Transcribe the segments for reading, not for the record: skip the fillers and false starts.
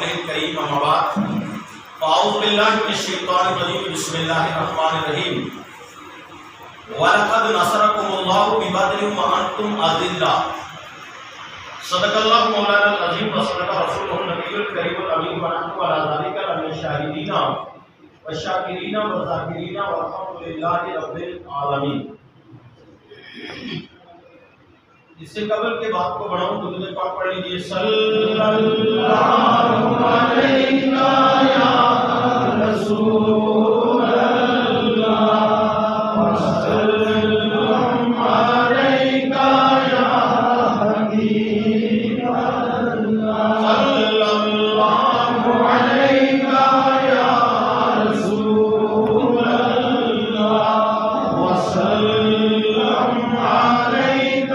الکریم اما بعد اعوذ باللہ من الشیطان الرجیم بسم اللہ الرحمن الرحیم وَلَقَدْ نَصَرَكُمُ اللَّهُ بِبَدْرٍ وَأَنْتُمْ أَذِلَّةٌ صدق اللہ مولانا العظیم وصدق رسولہ النبی الکریم الامین ونحن علی ذلک لمن الشاہدین والشاکرین والذاکرین والحمد للہ رب العالمین۔ اس سے قبل کے بات کو بڑھاؤں تو درود پاک پڑھ لیجیے صلی اللہ علیہ یا رسول اللہ وسلم علیک یا حبیب اللہ صلی اللہ علیہ یا رسول اللہ وسلم علیک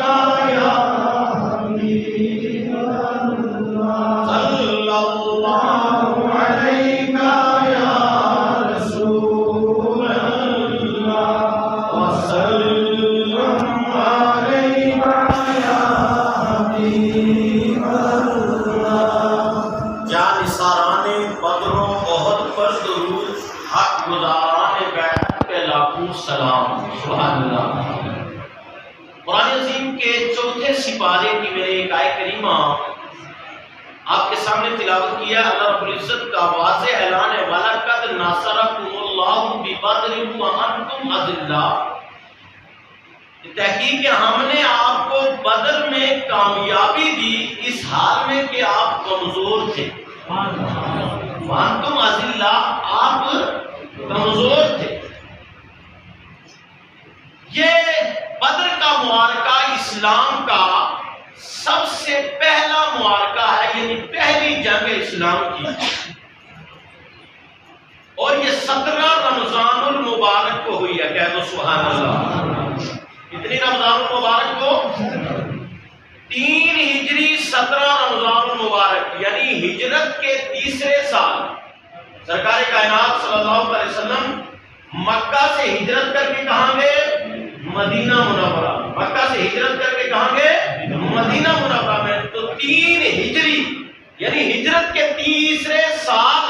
سپارے کی میں نے ایک آیت کریمہ آپ کے سامنے تلاوت کیا۔ اللہ رب العزت کا واضح اعلان ہے وَلَقَدْ نَصَرَكُمُ اللَّهُ بِبَدْرٍ وَأَنْتُمْ أَذِلَّةٌ، تحقیق کہ ہم نے آپ کو بدر میں کامیابی دی اس حال میں کہ آپ کمزور تھے۔ وَأَنْتُمْ أَذِلَّةٌ، آپ کمزور تھے۔ یہ بدر کا معرکہ اسلام کا سب سے پہلا معرکہ ہے، یعنی پہلی جنگ اسلام کی، اور یہ 17 رمضان المبارک کو ہوئی ہے۔ کہہ دو سبحان اللہ۔ کتنی رمضان المبارک کو؟ 3 ہجری 17 رمضان المبارک، یعنی ہجرت کے تیسرے سال سرکار کائنات صلی اللہ علیہ وسلم مکہ سے ہجرت کر کے کہاں گئے؟ مدینہ منورہ۔ مکہ سے ہجرت کر کے کہاں گئے؟ مدینہ منورہ میں۔ تو 3 ہجری یعنی ہجرت کے تیسرے سال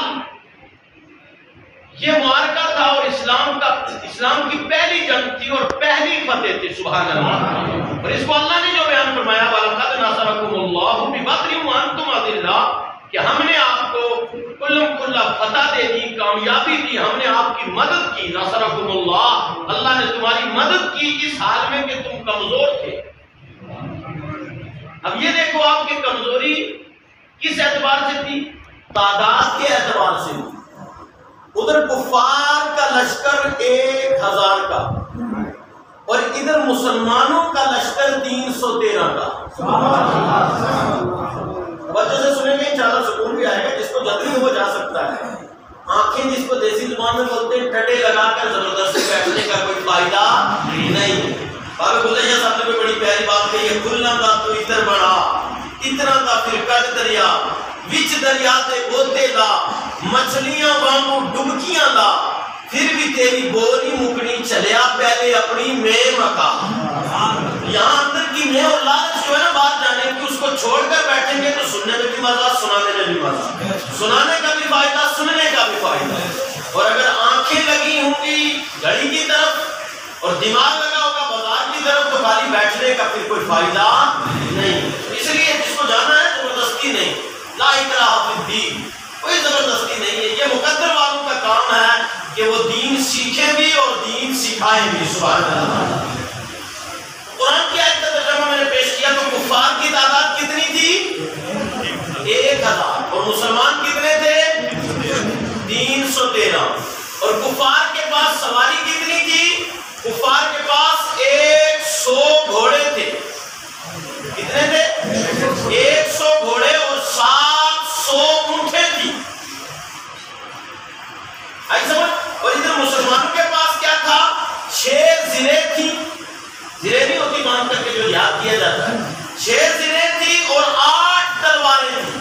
یہ معرکہ تھا، اور اسلام کی پہلی جنگ تھی اور پہلی فتح تھی۔ سبحان اللہ۔ اور اس کو اللہ نے جو بیان فرمایا وَلَقَدْ نَصَرَكُمُ اللَّهُ بِبَدْرٍ وَأَنْتُمْ أَذِلَّةٌ، کہ ہم نے آپ کو کلم کلا فتح دے دی، کامیابی دی، ہم نے آپ کی مدد کی۔ نصرکم اللہ، اللہ نے تمہاری مدد کی اس حال میں کہ تم کمزور تھے۔ اب یہ دیکھو آپ کی کمزوری کس اعتبار سے تھی؟ تعداد کے اعتبار سے۔ ادھر کفار کا لشکر 1000 کا اور ادھر مسلمانوں کا لشکر 313 کا۔ بچوں سے سنیں گے انشاءاللہ سکون بھی آئے گا، جس کو جلدی ہو جا سکتا ہے۔ آنکھیں جس کو دیسی زبان میں بولتے ہیں ٹڈے لگا کر زبردستی بیٹھنے کا کوئی فائدہ نہیں۔ بابا گلجا صاحب نے کوئی بڑی پیاری بات کہی ہے، کھلنا تھا تو ادھر بڑھا، اتنا تھا پھر کٹ دریا، وچ دریا تے بوتے لا، مچھلیاں وانگو ڈبکیاں لا، پھر بھی تیری بولی مکنی چلیا پہلے اپنی میں مکا۔ یہاں اندر کی میں اور لالچ جو ہے نا بات جانے کی، اس کو چھوڑ کر بیٹھیں گے تو سننے میں بھی مزہ، سنانے میں بھی مزہ، سنانے کا بھی فائدہ، سننے کا بھی فائدہ۔ اور اگر آنکھیں لگی ہوں گی گھڑی کی طرف اور دماغ لگا ہوگا بازار کی طرف تو خالی بیٹھنے کا پھر کوئی فائدہ نہیں۔ اس لیے جس کو جانا ہے زبردستی نہیں، لا اکراہ فی الدین، کوئی زبردستی نہیں ہے۔ یہ مقدر والوں کا کام ہے کہ وہ دین سیکھیں بھی اور دین سکھائیں بھی۔ سبحان اللہ۔ قرآن کی آیت کا ترجمہ میں نے پیش کیا تو کفار کی تعداد کتنی تھی؟ 1000، اور مسلمان کتنے تھے؟ 313۔ اور کفار کے پاس سواری کتنی تھی؟ کفار کے پاس 100 گھوڑے تھے۔ کتنے تھے؟ 100 گھوڑے اور 700 اونٹیں تھی۔ آئی سمجھ؟ اور ادھر مسلمانوں کے پاس کیا تھا؟ 6 زریں تھی۔ زریں نہیں ہوتی باندھ کر کے جو یاد کیا جاتا ہے، 6 زریں تھی اور 8 تلواریں تھی۔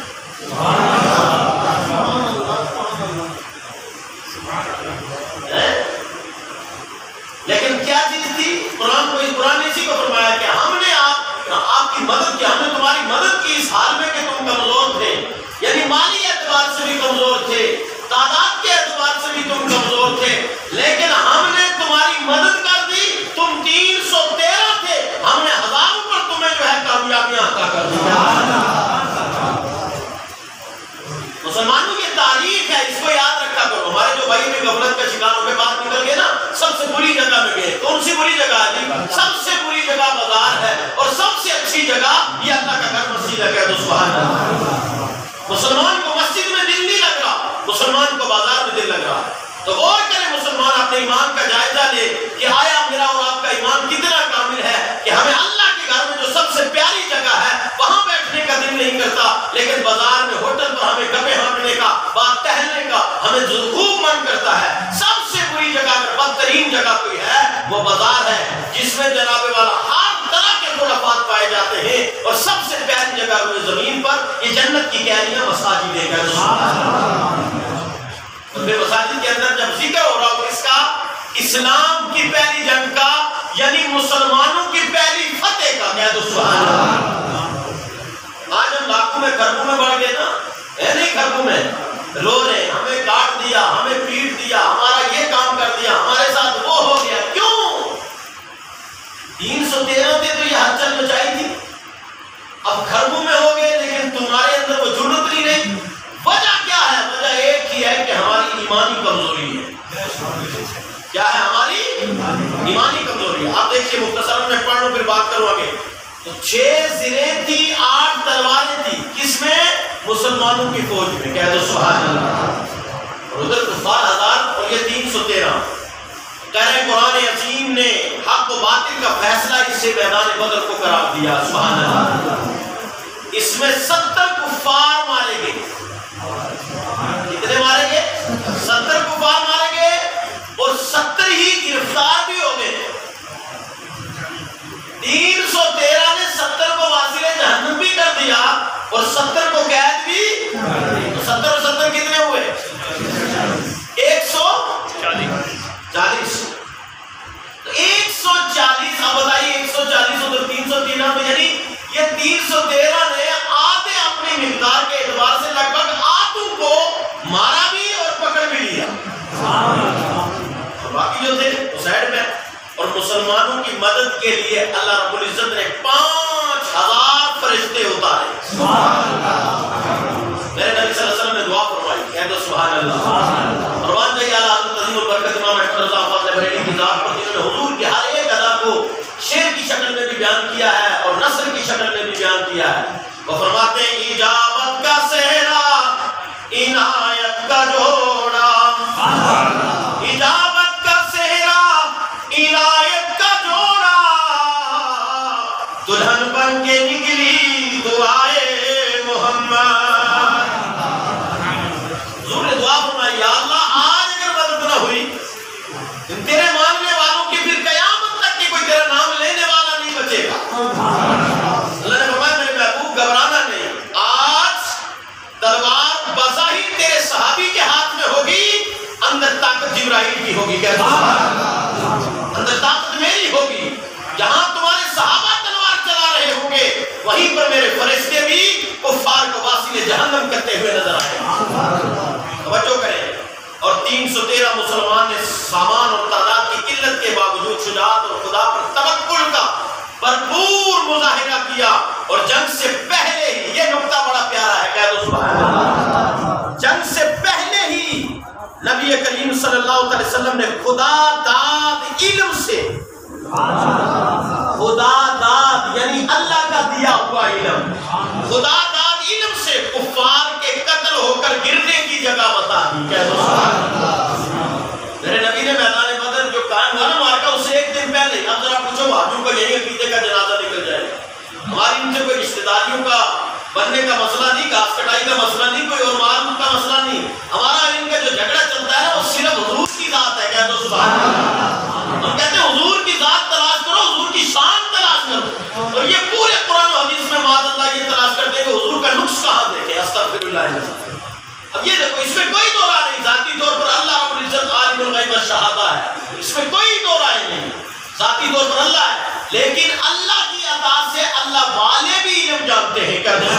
لیکن کیا چیز تھی؟ قرآن اسی کو فرمایا کہ پر ہمیں گپے ہانکنے کا، بات ٹہلنے کا ہمیں خوب من کرتا ہے۔ سب سے بری جگہ اگر بدترین جگہ کوئی ہے وہ بازار ہے، جس میں جناب والا ہر طرح کے خرافات پائے جاتے ہیں، اور سب سے پیاری جگہ ہوئی زمین پر یہ جنت کی کہنیاں مساجد ہے۔ پھر مساجد کے اندر جب ذکر ہو رہا ہو اس کا، اسلام کی پہلی جنگ کا، یعنی مسلمانوں کی پہلی فتح کا، کہہ دو سبحان اللہ۔ آج ہم لاکھوں میں کھربوں میں بڑھ گئے نا، ہے نہیں کھربوں میں رو رہے، ہمیں کاٹ دیا، ہمیں پیٹ دیا، ہمارا یہ کام کر دیا، ہمارے ساتھ وہ ہو گیا۔ کیوں؟ 313 تھے تو یہ ہلچل مچائی تھی، اب کھربوں میں ہو گئے لیکن تمہارے اندر وہ جرأت نہیں رہی۔ وجہ کیا ہے؟ وجہ ایک ہی ہے کہ ہماری ایمانی کمزوری ہے۔ کیا ہے ہماری ایمانی کمزوری ہے؟ آپ دیکھیے مختصر میں پڑھ لوں پھر بات کروں آگے۔ تو 6 زریں تھی، 8 تلواریں تھی، کس میں؟ مسلمانوں کی فوج میں، کہہ دو سبحان اللہ۔ اور ادھر کفار 1000 اور یہ 313۔ کہہ قرآن عظیم نے حق و باطل کا فیصلہ اس سے میدان بدر کو قرار دیا، سبحان اللہ۔ اس میں 70 کفار مارے گئے۔ کتنے مارے گئے؟ 70 کفار مارے گئے، اور 70 ہی گرفتار بھی ہو گئے۔ 313 نے 70 کو واصل جہنم بھی کر دیا اور 70 کو قید بھی۔ 70 اور 70 کتنے ہوئے؟ 140۔ تو 140، اب بتائیے 140 اور 313 میں یعنی یہ 313 نے آدھے اپنی مقدار کے اعتبار سے لگ بھگ آدھوں کو مارا بھی اور پکڑ بھی لیا، اور باقی جو تھے وہ سائڈ میں۔ اور مسلمانوں کی مدد کے لیے اللہ رب العزت نے 5000 فرشتے اتارے۔ میرے نبی صلی اللہ علیہ وسلم نے دعا فرمائی، کہہ دو سبحان اللہ۔ پروان جائیے اعلیٰ حضرت عظیم البرکت امام احمد رضا فاضل بریلوی کی ذات پر، جنہوں نے حضور کی ہر ایک ادا کو شعر کی شکل میں بھی بیان کیا ہے اور نثر کی شکل میں بھی بیان کیا ہے۔ وہ فرماتے ہیں اجابت کا صحرا، عنایت کا جوڑا، اجابت کا صحرا، عنایت کا جوڑا، دلہن بن کے نکلی دعائے محمد۔ حضور نے دعا فرمائی، یا اللہ آج اگر مدد نہ ہوئی تیرے ماننے والوں کی، پھر قیامت تک کہ کوئی تیرا نام لینے والا نہیں بچے گا۔ اللہ نے فرمایا میرے محبوب گھبرانا نہیں، آج تلوار بظاہر تیرے صحابی کے ہاتھ میں ہوگی، اندر طاقت جبرائیل کی ہوگی، کہہ دو اندر طاقت میری ہوگی۔ جہاں تمہارے صحابہ تلوار چلا رہے ہوں گے وہیں پر میرے فرشتے بھی کفار کو واصل جہنم کرتے ہوئے نظر آئے۔ توجہ کریں۔ اور 313 مسلمان نے سامان اور تعداد کی قلت کے باوجود شجاعت اور خدا پر توکل کا بھرپور مظاہرہ کیا، اور جنگ سے پہلے ہی، یہ نقطہ بڑا پیارا ہے، کہہ دو سبحان اللہ، جنگ سے پہلے ہی نبی کریم صلی اللہ علیہ وسلم نے خدا داد علم سے، خدا داد یعنی اللہ کا دیا ہوا علم، خدا داد علم سے کفار کے قتل ہو کر گرنے کی جگہ بتا دی، کہہ دو سبحان اللہ۔ میرے نبی نے میدان بدر جو قائم ہوا نا مارکا، اس سے ایک دن پہلے، اب ذرا پوچھو بھائیوں کا یہی عقیدے کا جنازہ نکل جائے گا، ہماری ان سے کوئی رشتہ داریوں کا بننے کا مسئلہ نہیں، گھاس کٹائی کا مسئلہ نہیں، کوئی اور مال کا مسئلہ نہیں، ہمارا ان کا جو جھگڑا چلتا ہے نا وہ صرف حضور کی ذات ہے، کہہ دو سبحان اللہ۔ ہم کہتے ہیں حضور کی ذات تلاش کرو، حضور کی شان تلاش کرو، اور یہ پورے قرآن و حدیث میں معاذ اللہ یہ تلاش کرتے ہیں کہ حضور کا نقص کہاں دیکھیں، استغفر اللہ۔ اب یہ دیکھو اس میں کوئی دو رائے نہیں، ذاتی طور پر اللہ رب العزت عالم الغیب والشہادہ ہے، اس میں کوئی دو رائے نہیں، ذاتی طور پر اللہ ہے، لیکن اللہ کی عطا سے اللہ والے بھی علم جانتے ہیں، کہتے ہیں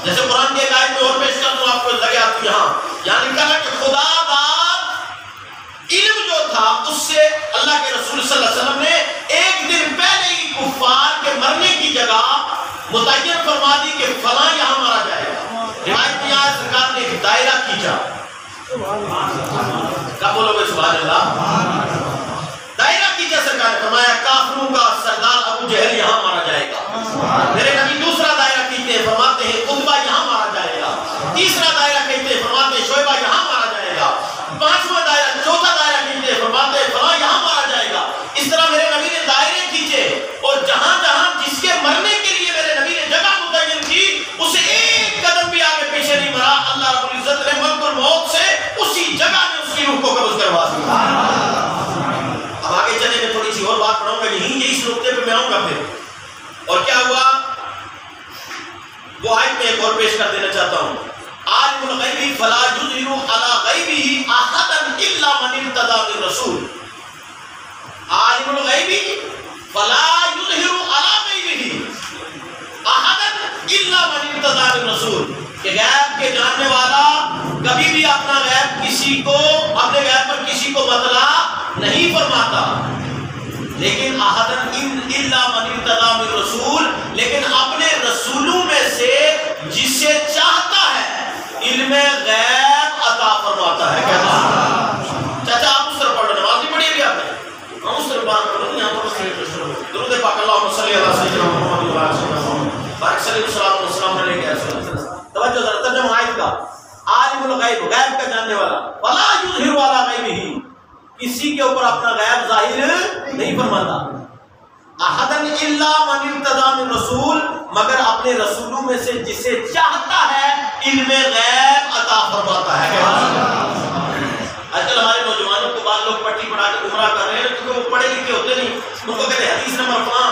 جیسے قرآن کی ایک آیت میں اور پیش کرتا ہوں آپ کو لگے آپ یہاں، یعنی کہا کہ خدا داد علم جو تھا اس سے اللہ کے رسول صلی اللہ علیہ وسلم نے ایک دن پہلے ہی کفار کے مرنے کی جگہ متعین فرما دی کہ فلاں یہاں مارا جائے گا۔ روایت میں آیا سرکار نے ایک دائرہ کھینچا، کیا بولو گے سبحان اللہ؟ دائرہ کھینچا سرکار نے، فرمایا کافروں کا سردار ابو جہل یہاں مارا جائے گا۔ میرے نبی دوسرا دائرہ کھینچتے ہیں، فرماتے ہیں عتبہ یہاں مارا جائے گا۔ تیسرا دائرہ کھینچتے ہیں، فرماتے ہیں شعبہ یہاں مارا جائے گا۔ پانچواں دائرہ، چوتھا دائرہ کھینچتے ہیں، فرماتے ہیں فلاں یہاں مارا جائے گا۔ اس طرح میرے نبی نے دائرے کھینچے، اور جہاں جہاں جس کے مرنے کے لیے میرے نبی نے جگہ متعین کی، اسے ایک قدم بھی آگے پیچھے نہیں پیش کر دینا چاہتا ہوں. عالم الغیب فلا یظہر علی غیبہ احدا الا من ارتضی من رسول. عالم الغیب فلا یظہر علی غیبہ احدا الا من ارتضی من رسول. کہ غیب کے جاننے والا کبھی بھی اپنا غیب کسی کو، اپنے غیب پر کسی کو مطلع نہیں فرماتا. لیکن احدا الا من ارتضی من رسول، لیکن اپنے رسولوں میں سے جسے چاہتا ہے علم غیب عطا فرماتا ہے. چاچا آپ اس طرح پڑھ رہے، نماز نہیں پڑھی ابھی آپ نے؟ ہم اس طرح بات کر رہے ہیں. یہاں پر درود پاک اللہم صلی علی سیدنا محمد و علی سیدنا محمد بارک صلی اللہ علیہ وسلم علیہ وسلم. توجہ ذرا ترجمہ آیت کا. عالم الغیب، غیب کا جاننے والا، فلا یظہر علی غیبہ، کسی کے اوپر اپنا غیب ظاہر نہیں فرماتا. احدا الا من ارتضی من رسول، مگر اپنے رسولوں میں سے جسے چاہتا ہے علم غیب عطا فرماتا ہے. آج کل ہمارے نوجوانوں کو بعض لوگ پٹی پڑھا کے گمراہ کر رہے ہیں کیونکہ وہ پڑھے لکھے ہوتے نہیں. ان کو کہتے ہیں حدیث نمبر فلاں،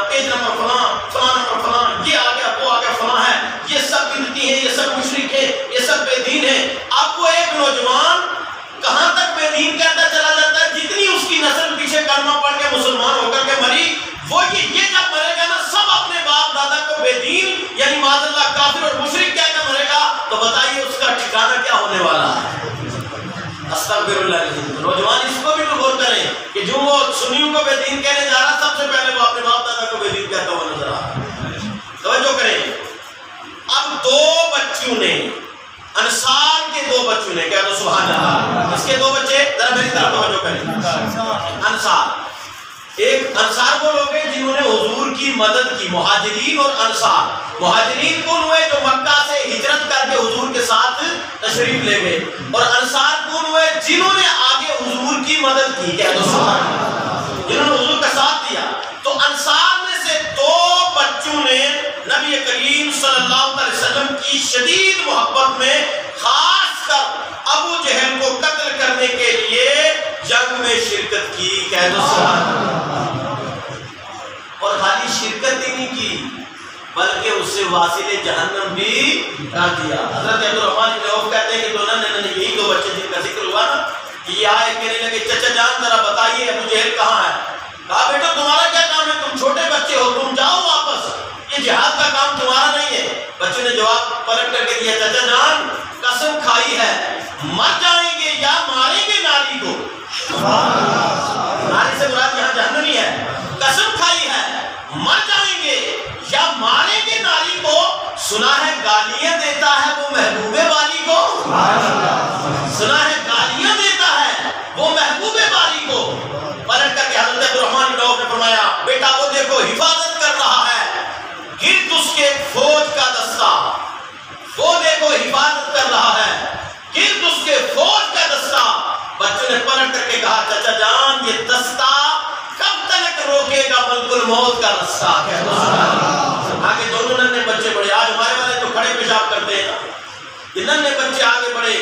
پیج نمبر فلاں، فلاں نمبر فلاں، یہ آ گیا وہ آ گیا فلاں ہے، یہ سب بدعتی ہیں، یہ سب مشرک ہیں، یہ سب بے دین ہیں. اب وہ ایک نوجوان کہاں تک بے دین کہتا چلا جاتا ہے، جتنی اس کی نسل پیچھے کلمہ پڑھ کے مسلمان ہو کر کے مری، وہ یہ جب مرے گا نا سب اپنے باپ دادا کو بے دین یعنی معاذ اللہ کافر اور مشرک کہہ کر مرے گا. تو بتائیے اس کا ٹھکانہ کیا ہونے والا ہے. استغفر اللہ. نوجوان اس کو بھی غور کریں کہ جو وہ سنیوں کو بے دین کہنے جا رہا سب سے پہلے وہ اپنے باپ دادا کو بے دین کہتا ہوا نظر آ رہا ہے. توجہ کریں. اب دو بچوں نے، انصار کے دو بچوں نے، کہہ دو سبحان اللہ. اس کے دو بچے، ذرا میری طرف توجہ کریں. انصار، ایک انصار وہ لوگ ہیں جنہوں نے حضور کی مدد کی. مہاجرین اور انصار. مہاجرین کون ہوئے؟ جو مکہ سے ہجرت کر کے حضور کے ساتھ تشریف لے گئے. اور انصار کون ہوئے؟ جنہوں نے آگے حضور کی مدد کی، کہہ دو سبحان اللہ، جنہوں نے حضور کا ساتھ دیا. تو انصار میں سے دو بچوں نے نبی کریم صلی اللہ علیہ وسلم کی شدید محبت میں خاص کر ابو جہل کو قتل کرنے کے لیے جنگ میں شرکت کی، کہہ دو سبحان اللہ. اور خالی شرکت ہی نہیں کی بلکہ اس سے واصل جہنم بھی کر دیا. حضرت عبدالرحمن بن عوف کہتے ہیں کہ دونوں نے یہی دو بچے جن کا ذکر ہوا نا، یہ آئے کہنے لگے چچا جان ذرا بتائیے ابو جہل کہاں ہے. کہا بیٹا تمہارا کیا کام ہے، تم چھوٹے بچے ہو، تم جاؤ واپس، یہ جہاد کا کام تمہارا نہیں ہے. بچوں نے جواب پلٹ کر کے دیا، چچا جان قسم کھائی ہے مر جائیں گے یا ماریں گے ناری کو. ناری سے مراد یہاں جہنمی ہے. قسم کھائی ہے مر جائیں گے یا ماریں گے ناری کو. سنا ہے گالیاں دیتا ہے وہ محبوبے والی کو. سنا ہے گالیاں دیتا ہے وہ محبوبے والی کو. پلٹ کر کے حضرت عبدالرحمن بن عوف نے فرمایا بیٹا وہ دیکھو حفاظت کر رہا ہے گرد اس کے فوج کا دستہ. وہ دیکھو حفاظت کر رہا ہے گرد اس کے فوج کا دستہ. بچوں نے پلٹ کر کے کہا چچا جان یہ دستہ کب تک روکے گا ملک الموت کا رستہ. آگے دونوں ننھے بچے بڑھے. آج ہمارے والے تو کھڑے پیشاب کرتے ہیں نا، یہ ننھے بچے آگے بڑھے،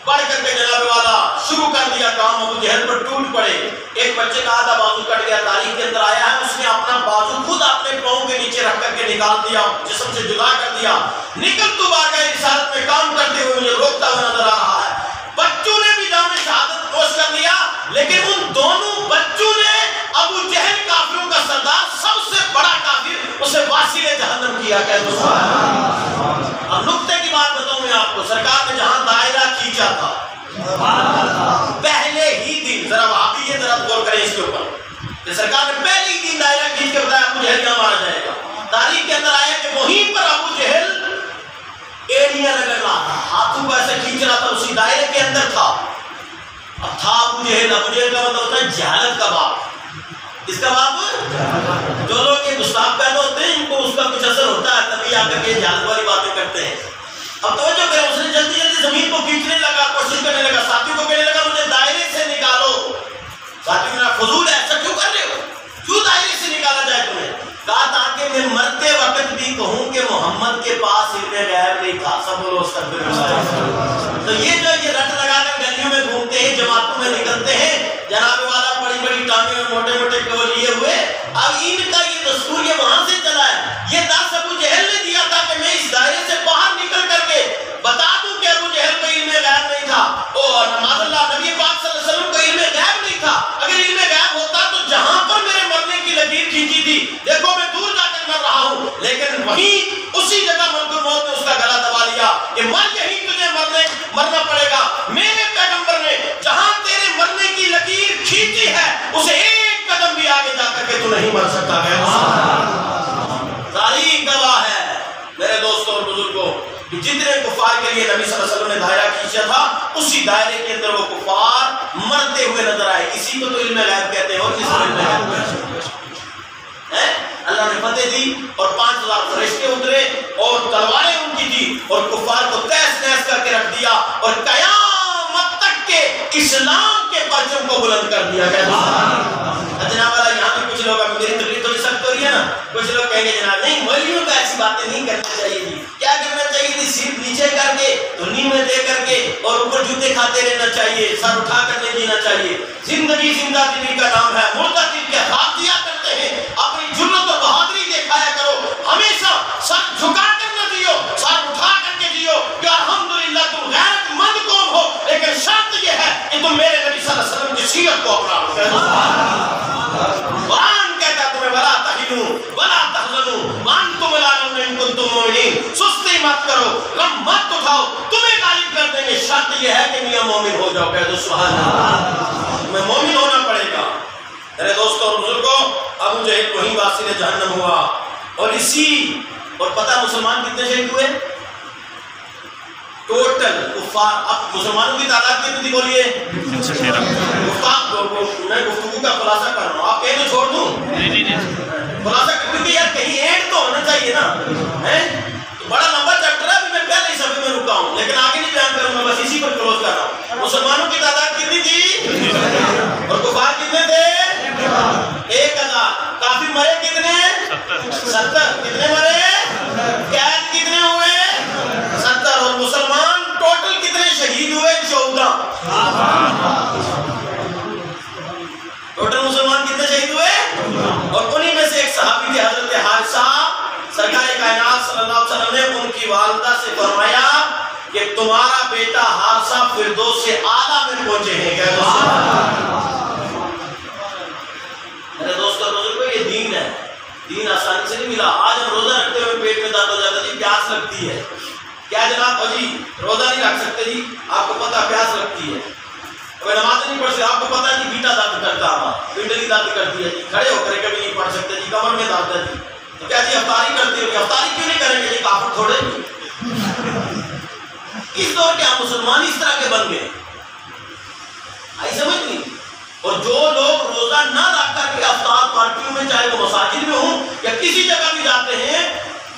پڑھ کر کے جناب والا شروع کر دیا کام. ابو جہل پر ٹوٹ پڑے. ایک بچے کا آدھا بازو کٹ گیا، تاریخ کے اندر آیا ہے اس نے اپنا بازو خود اپنے پاؤں کے نیچے رکھ کر کے نکال دیا، جسم سے جدا کر دیا. نکل تو بارگاہ رسالت میں کام کرتے ہوئے مجھے روکتا ہوا نظر آ رہا ہے. بچوں نے بھی جام شہادت نوش کر لیا، لیکن ان دونوں بچوں نے ابو جہل کافروں کا سردار، سب سے بڑا کافر، اسے واصل جہنم کیا. اب نکتے کی بات بتاؤں میں آپ کو. سرکار نے جہاں دائرہ کھینچا تھا پہلے ہی دن، ذرا وہاں بھی یہ ذرا غور کریں اس کے اوپر، کہ سرکار نے پہلے ہی دن دائرہ کھینچ کے بتایا ابو جہل یہاں مارا جائے گا. تاریخ کے اندر آیا کہ وہیں پر ابو جہل ایڑیاں رگڑ رہا تھا، ہاتھوں کو ایسے کھینچ رہا تھا، اسی دائرے کے اندر تھا. اب تھا ابو جہل. ابو جہل کا مطلب ہوتا ہے جہالت کا باپ. اس کا باپ، جو لوگ یہ گستاخ پیدا ہوتے ہیں ان کو اس کا کچھ اثر ہوتا ہے، تبھی آ کر کے جہالت والی باتیں کرتے ہیں. اب توجہ کریں، اس نے جلدی جلدی زمین کو کھینچنے لگا، کوشش کرنے لگا، ساتھی کو کہنے لگا مجھے دائرے سے نکالو. ساتھی نے کہا فضول ہے، ایسا کیوں کر رہے ہو، کیوں دائرے سے نکالا جائے تمہیں؟ کہا تاکہ میں مرتے وقت بھی کہوں کہ محمد کے پاس علم غیب نہیں تھا. سب بولو استغفر اللہ. تو یہ جو یہ رٹ لگا کر گلیوں میں گھومتے ہیں، جماعتوں میں نکلتے ہیں، جناب والا بڑی بڑی ٹانگیں اور موٹے موٹے کو لیے ہوئے. اب ان کا یہ دستور یہ وہاں سے چلا ہے. یہ دس ابو جہل نے دیا تھا کہ میں اس دائرے سے باہر نہیں مر سکتا. تاریخ گواہ ہے میرے دوستوں اور بزرگوں کہ جتنے کفار کے لیے نبی صلی اللہ علیہ وسلم نے دائرہ کھینچا تھا اسی دائرے کے اندر وہ کفار مرتے ہوئے نظر آئے. اسی کو تو علم غیب کہتے ہیں. اور کس کو علم غیب کہتے ہیں؟ اللہ نے فتح دی اور 5000 فرشتے اترے اور تلواریں ان کی تھی اور کفار کو تہس نہس کر کے رکھ دیا اور قیامت تک کے اسلام کے پرچم کو بلند کر دیا. جناب والا یہاں پہ کچھ لوگ ابھی میری تقریر تو سخت ہو رہی ہے نا, کچھ لوگ کہیں گے جناب نہیں مولویوں کو ایسی باتیں نہیں کرنی چاہیے تھی. کیا کرنا چاہیے تھی؟ سیٹ نیچے کر کے دھنی میں دے کر کے اور اوپر جوتے کھاتے رہنا چاہیے, سر اٹھا کر نہیں جینا چاہیے. زندگی زندہ دلی کا نام ہے, مردہ دل کے ہاتھ دیا کرتے ہیں. اپنی جرت و بہادری دکھایا کرو, ہمیشہ سر جھکا کر نہ جیو, سر اٹھا کر کے جیو. کہ الحمدللہ تم غیرت مند قوم ہو, لیکن شرط یہ ہے کہ تم میرے نبی صلی اللہ علیہ وسلم کی سیرت کو اپناؤ. قرآن کہتا ہے تمہیں ولا تہنوا ولا تحزنوا وانتم الاعلون ان کنتم مؤمنین. سستی مت کرو, غم مت اٹھاؤ, تمہیں غالب کر دیں گے. شرط یہ ہے کہ میاں مومن ہو جاؤ. کہہ دو سبحان اللہ. تمہیں مومن ہونا پڑے گا. میرے دوستوں اور بزرگوں, ابو جہل وہیں واصل جہنم ہوا اور اسی اور پتہ مسلمان کتنے شہید ہوئے ٹوٹل کفار. اب مسلمانوں کی تعداد کتنی تھی بولیے؟ میں گفتگو کا خلاصہ کر رہا ہوں, آپ کہیں تو چھوڑ دوں خلاصہ, کیونکہ یار کہیں اینڈ تو ہونا چاہیے نا. تو بڑا لمبا چیپٹر ہے, ابھی میں پہلے ہی صفحے میں رکا ہوں لیکن آگے نہیں بیان کروں گا, بس اسی پر کلوز کر رہا ہوں. مسلمانوں کی تعداد کتنی تھی اور کفار کتنے تھے؟ 1000. کافر مرے کتنے؟ 70. کتنے مرے؟ قید کتنے ہوئے؟ 70. اور مسلمان ٹوٹل کتنے شہید ہوئے؟ 14. ٹوٹل مسلمان کتنے شہید ہوئے؟ اور انہی میں سے ایک صحابی تھے حضرت حارثہ. سرکار کائنات صلی اللہ علیہ وسلم نے ان کی والدہ سے فرمایا کہ تمہارا بیٹا حارثہ فردوس سے اعلیٰ میں پہنچے ہیں. میرے دوستوں بزرگوں, یہ دین ہے, دین آسانی سے نہیں ملا. آج ہم روزہ رکھتے ہوئے پیٹ میں درد ہو جاتا جی پیاس لگتی ہے, کیا جناب جی روزہ نہیں رکھ سکتے جی, آپ کو پتہ پیاس لگتی ہے, کوئی نماز نہیں پڑھ سکتے, آپ کو پتہ جی بیٹا درد کرتا ہے, پنڈلی درد کرتی ہے جی, کھڑے ہو کر کبھی نہیں پڑھ سکتے جی, کمر میں درد ہے جی, تو کیا جی افطاری کرتے ہو؟ افطاری کیوں نہیں کریں گے جی, کافر تھوڑے نہیں. اس دور کے ہم مسلمان اس طرح کے بن گئے, آئی سمجھ نہیں. اور جو لوگ روزہ نہ رکھ کر کے افطار پارٹیوں میں, چاہے وہ مساجد میں ہوں یا کسی جگہ بھی جاتے ہیں,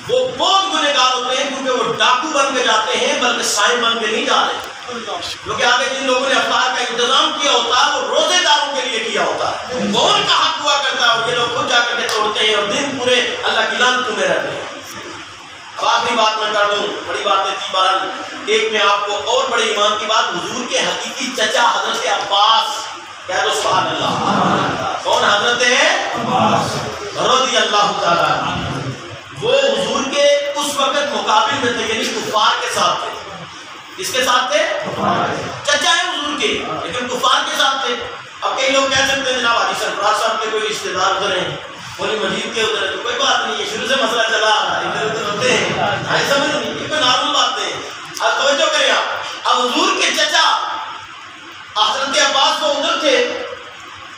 وہ بہت گنہگار ہوتے ہیں, کیونکہ وہ ڈاکو بن کے جاتے ہیں بلکہ سائن بن کے نہیں جا رہے. کیونکہ آگے جن لوگوں نے افطار کا انتظام کیا ہوتا ہے وہ روزے داروں کے لیے کیا ہوتا ہے, وہ ان کا حق ہوا کرتا ہے, اور یہ لوگ خود جا کر کے توڑتے ہیں اور دن پورے اللہ کی لعنت میں رہتے ہیں. اب آخری بات میں کر دوں, بڑی باتیں تھی بہرحال. ایک میں آپ کو اور بڑے ایمان کی بات, حضور کے حقیقی چچا حضرت عباس, کہہ دو سبحان اللہ. کون حضرت عباس رضی اللہ تعالیٰ, وہ حضور کے اس وقت مقابل میں تھے, یعنی کفار کے ساتھ تھے. کس کے ساتھ تھے؟ چچا ہے حضور کے, لیکن کفار کے ساتھ تھے. اب کئی لوگ کہہ سکتے ہیں جناب حاجی سرفراز صاحب کے کوئی رشتے دار ادھر ہیں, مولی مجید کے ادھر ہے, تو کوئی بات نہیں, یہ شروع سے مسئلہ چلا آ رہا ہے, ادھر ادھر ہوتے ہیں, ایسا نہیں, یہ کوئی نارمل باتیں ہیں. اب توجہ کریں آپ. اب حضور کے چچا حضرت عباس وہ ادھر تھے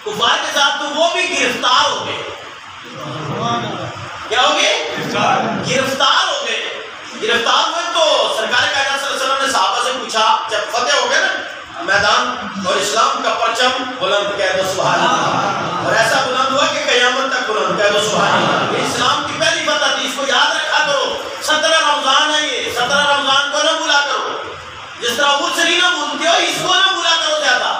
کفار کے ساتھ, تو وہ بھی گرفتار ہو گئے. کیا ہو گئے؟ گرفتار ہو گئے. گرفتار ہوئے تو سرکار کائنات صلی اللہ علیہ وسلم نے صحابہ سے پوچھا, جب فتح ہو گئے نا میدان اور اسلام کا پرچم بلند, کہہ دو سبحان اللہ, اور ایسا بلند ہوا کہ قیامت تک بلند, کہہ دو سبحان اللہ. یہ اسلام کی پہلی فتح تھی, اس کو یاد رکھا کرو. 17 رمضان ہے یہ, 17 رمضان کو نہ بھولا کرو. جس طرح عرس نہیں نہ بھولتے ہو, اس کو نہ بھولا کرو زیادہ.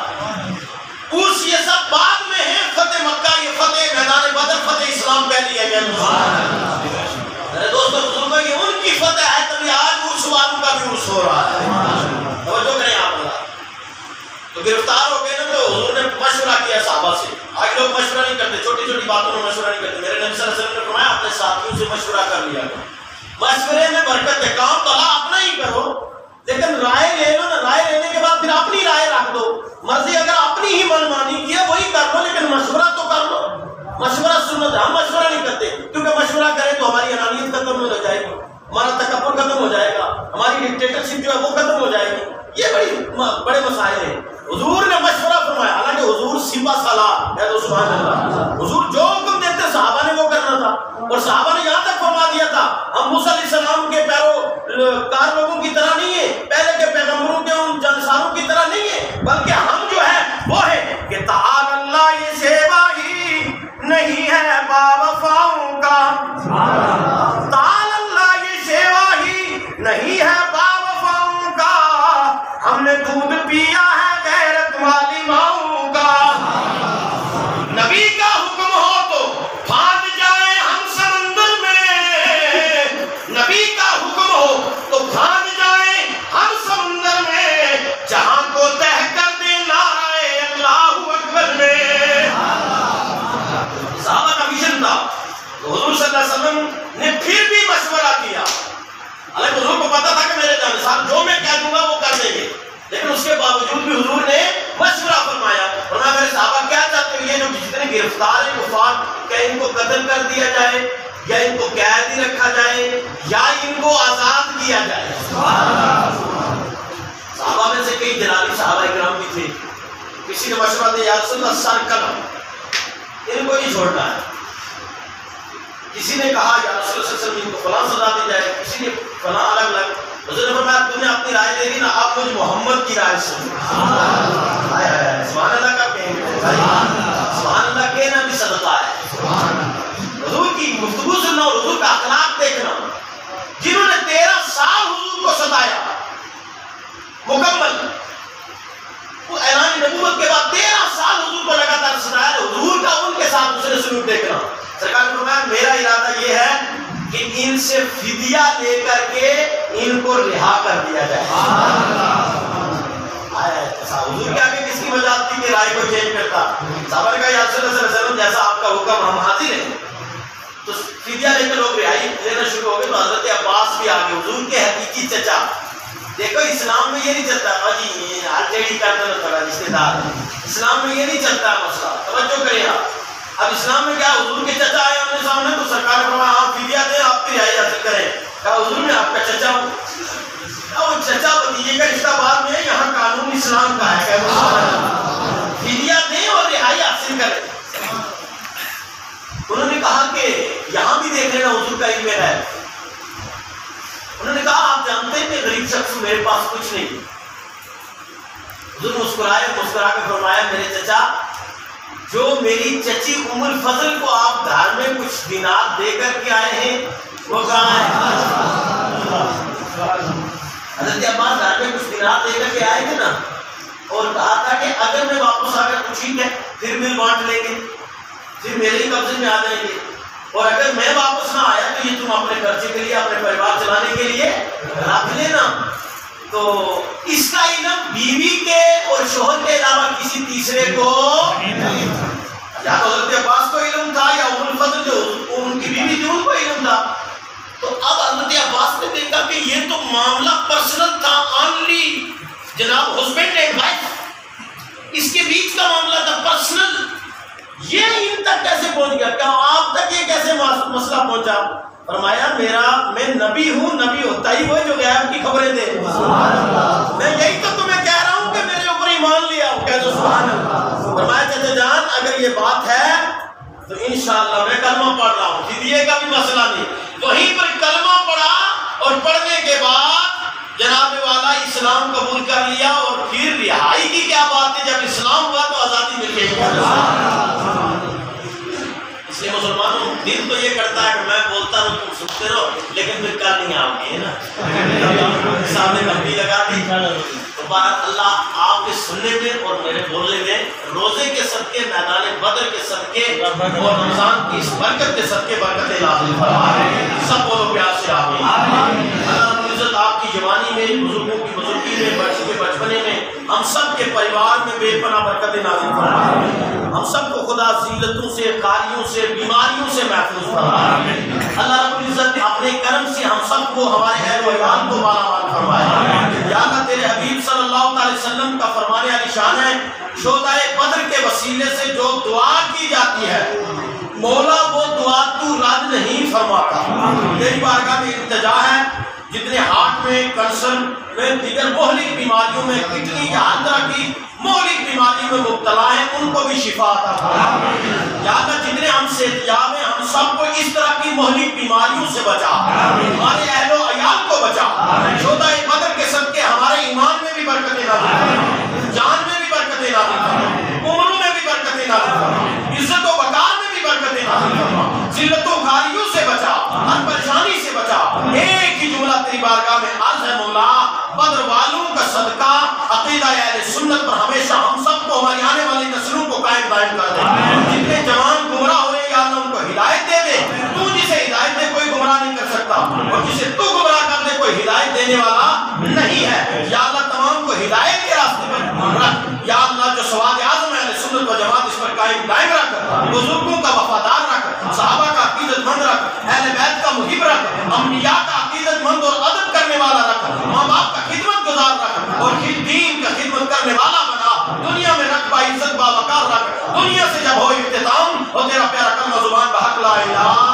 عرس یہ سب بعد میں ہے, فتح مکہ یہ فتح میدان بدر, فتح اسلام پہلی ہے. کہہ دو سبحان اللہ. میرے دوستوں بزرگوں, یہ ان کی فتح ہے, تبھی آج عرس والوں کا بھی عرس ہو رہا ہے. توجہ کریں آپ لوگ. تو گرفتار ہو گئے نا, تو حضور نے مشورہ کیا صحابہ سے. آج لوگ مشورہ نہیں کرتے, چھوٹی چھوٹی باتوں میں مشورہ نہیں کرتے. میرے نبی صلی اللہ علیہ وسلم نے فرمایا اپنے ساتھیوں سے مشورہ کر لیا کرو. مشورے میں برکت ہے, کام تو اپنا ہی کرو, لیکن رائے لے لو نا, رائے لینے کے بعد پھر اپنی رائے رکھ دو. مرضی اگر اپنی ہی من مانی کی ہے وہی کر لو, لیکن مشورہ تو کر لو. مشورہ سنت ہے, ہم مشورہ نہیں کرتے, کیونکہ مشورہ کریں تو ہماری انانیت ختم ہو جائے گی, ہمارا تکبر ختم ہو جائے گا, ہماری ڈکٹیٹرشپ جو ہے وہ ختم ہو جائے گی. یہ بڑے مسائل ہیں. حضور نے مشورہ فرمایا, حالانکہ حضور سپہ سالار، ہے تو سبحان اللہ، حضور جو حکم دیتے صحابہ نے وہ کرنا تھا، اور صحابہ نے یہاں تک فرما دیا تھا ہم موسیٰ علیہ السلام کے پیروکار لوگوں کی طرح نہیں ہیں، پہلے کے پیغمبروں کے ان جانساروں کی طرح نہیں ہیں، بلکہ ہم جو ہے وہ ہے کہ تعالی اللہ یہ سیوا ہی نہیں ہے با وفاؤں کا، تعالی اللہ یہ سیوا ہی نہیں ہے با وفاؤں کا، ہم نے دودھ پیا ہے غیرت والی ماؤں کا، نبی کا حکم ہو تو پھاند جائیں ہم سمندر میں، نبی کا حکم ہو تو پھاند جائیں ہم سمندر میں، جہاں کو تہ کر دے نعرہ اللہ اکبر میں۔ صحابہ کا مشن تھا، تو حضور صلی اللہ علیہ وسلم نے پھر بھی مشورہ کیا، حالانکہ حضور کو پتا تھا کہ میرے جانسار جو میں کہہ دوں گا وہ کر دیں گے، لیکن اس کے باوجود بھی حضور نے مشورہ فرمایا، فرمایا میرے صحابہ کیا چاہتے ہو، یہ جو جتنے گرفتار ہیں کفار، کیا ان کو قتل کر دیا جائے یا ان کو قید ہی رکھا جائے یا ان کو آزاد کیا جائے؟ صحابہ میں سے کئی جلالی صحابہ اکرام بھی تھے، کسی نے مشورہ دیا یا رسول اللہ سر قلم، ان کو نہیں چھوڑنا ہے، کسی نے کہا یا رسول اللہ صلی اللہ علیہ وسلم ان کو فلاں سزا دی جائے، کسی نے فلاں الگ الگ، حضور نے فرمایا تم نے اپنی رائے دے دی نا، آپ مجھ محمد کی رائے سنو، سبحان اللہ کا کہیں گے، سبحان اللہ کہنا بھی صدقہ ہے، حضور کی گفتگو سننا اور حضور کا اخلاق دیکھنا، جنہوں نے 13 سال حضور کو ستایا مکمل، وہ اعلان نبوت کے بعد 13 سال حضور کو لگاتار ستایا، حضور کا ان کے ساتھ دوسرے سلوک دیکھنا، سرکار نے فرمایا میرا ارادہ یہ ہے کہ ان سے فدیہ لے کر کے ان کو رہا کر دیا جائے۔ حضور کے آگے کس کی مجال تھی کہ رائے کو چینج کرتا؟ صحابہ نے کہا یا رسول اللہ صلی اللہ علیہ وسلم جیسا آپ کا حکم ہم حاضر ہیں، تو فدیہ لے کر لوگ رہائی لینا شروع ہو گئے، تو حضرت عباس بھی آگے، حضور کے حقیقی چچا، دیکھو اسلام میں یہ نہیں چلتا جی آلٹیڑی کرنا تھوڑا رشتے دار، اسلام میں یہ نہیں چلتا مسئلہ، توجہ کریں آپ، اب اسلام میں کیا حضور کے چچا آئے اپنے سامنے تو سرکار نے فرمایا آپ فدیہ دیں آپ کی رہائی حاصل کریں، کہا حضور میں آپ کا چچا ہوں، وہ چچا بھتیجے کا رشتہ بعد میں، یہاں قانون اسلام کا ہے، فدیہ دیں اور رہائی حاصل کریں۔ انہوں نے کہا کہ یہاں بھی دیکھ لینا حضور کا علم ہے، انہوں نے کہا آپ جانتے ہیں کہ غریب شخص میرے پاس کچھ نہیں، حضور مسکرائے، مسکرا کے فرمایا میرے چچا جو میری چچی ام الفضل کو آپ گھر میں کچھ دینار دے کر کے آئے ہیں وہ کہاں ہے؟ حضرت عباس گھر میں کچھ دینار دے کر کے آئے تھے نا، اور کہا تھا کہ اگر میں واپس آ کر ٹھیک ہے پھر مل بانٹ لیں گے، پھر میرے ہی قبضے میں آ جائیں گے، اور اگر میں واپس نہ آیا تو یہ تم اپنے خرچے کے لیے اپنے پریوار چلانے کے لیے رکھ لینا۔ تو اس کا علم بیوی کے اور شوہر کے علاوہ کسی تیسرے کو یا تو حضرت عباس کو علم تھا یا ام الفضل جو ان کی بیوی تھی ان کو علم تھا۔ تو اب حضرت عباس نے دیکھا کہ یہ تو معاملہ پرسنل تھا، آنلی جناب ہسبینڈ اینڈ وائف، اس کے بیچ کا معاملہ تھا پرسنل، یہ ان تک کیسے پہنچ گیا؟ کیا آپ تک یہ کیسے مسئلہ پہنچا؟ فرمایا میں نبی ہوں، نبی ہوتا ہی وہ جو غیب کی خبریں دے، میں یہی تو تمہیں کہہ رہا ہوں کہ میرے اوپر ایمان لیا ہو، کہہ دو سبحان اللہ۔ فرمایا چچا جان اگر یہ بات ہے تو انشاءاللہ میں کلمہ پڑھ رہا ہوں، فدیے کا بھی مسئلہ نہیں، وہیں پر کلمہ پڑھا اور پڑھنے کے بعد جناب والا اسلام قبول کر لیا، اور پھر رہائی کی کیا بات ہے، جب اسلام ہوا تو آزادی مل گئی۔ اس لیے مسلمانوں دل تو یہ کرتا ہے کہ میں بولتا رہوں تم سنتے رہو، لیکن پھر کل نہیں آؤ گے نا، سامنے گھنٹی لگا دی تو بات اللہ آپ کے سننے میں اور میرے بولنے میں، روزے کے صدقے، میدان بدر کے صدقے اور رمضان کی اس برکت کے صدقے برکت نازل فرمائے، سب بولو پیار سے آمین۔ اللہ رب العزت آپ کی جوانی میں، بزرگوں کی بزرگی میں، بچے کے بچپنے میں، ہم سب کے پریوار میں بے پناہ برکت نازل فرمائے، ہم سب کو خدا ذلتوں سے، قاریوں سے، بیماریوں سے محفوظ فرمائے۔ اللہ رب العزت اپنے کرم سے ہم سب کو، ہمارے اہل و عیال کو مالا مال فرمائے۔ یا اللہ تیرے حبیب صلی اللہ علیہ وسلم کا فرمان علی شان ہے، شہدائے بدر کے وسیلے سے جو دعا کی جاتی ہے مولا وہ دعا تو رد نہیں فرماتا۔ تیری بارگاہ میں التجا ہے جتنے ہارٹ میں، کینسر میں، دیگر مہلک بیماریوں میں، کڈنی یا ہر طرح کی مہلک بیماریوں میں مبتلا ہیں ان کو بھی شفا عطا فرما۔ یا اللہ جتنے ہم صحتیاب ہیں ہم سب کو اس طرح کی مہلک بیماریوں سے بچا، ہمارے اہل و عیال کو بچا، شہدائے بدر کے صدقے ہمارے ایمان میں بھی برکتیں نازل فرما، جان میں بھی برکتیں نازل فرما، عمروں میں بھی برکتیں نازل فرما، عزت و وقار میں بھی برکتیں نازل فرما، ذلت و خاریوں سے بچا، ہر پریشانی سے بچا۔ ایک ہی جملہ تیری بارگاہ میں عرض ہے مولا، بدر والوں کا صدقہ عقیدہ اہل سنت پر ہمیشہ ہم سب کو، ہماری آنے والی نسلوں کو قائم دائم کر دے۔ جتنے جوان گمراہ ہو رہے ہیں یا اللہ ان کو ہدایت دے دے، تو جسے ہدایت دے کوئی گمراہ نہیں کر سکتا، اور جسے تو گمراہ کر دے کوئی ہدایت دینے والا نہیں ہے۔ یا اللہ تمام کو ہدایت کے راستے پر رکھ، یا اللہ جو سواد اعظم اہل سنت و جماعت اس پر قائم دائم رکھ، بزرگوں کا وفادار رکھ، صحابہ کا عقیدت مند رکھ، اہل بیت کا محب رکھ، انبیاء کا عقیدت مند اور ادب کرنے والا رکھ، ماں باپ کا خدمت گزار رکھ، اور دین کا خدمت کرنے والا بنا۔ دنیا میں رقبہ عزت باوقار رکھ، دنیا سے جب ہو اختتام اور تیرا پیارا کلمہ زبان بحق لا الہ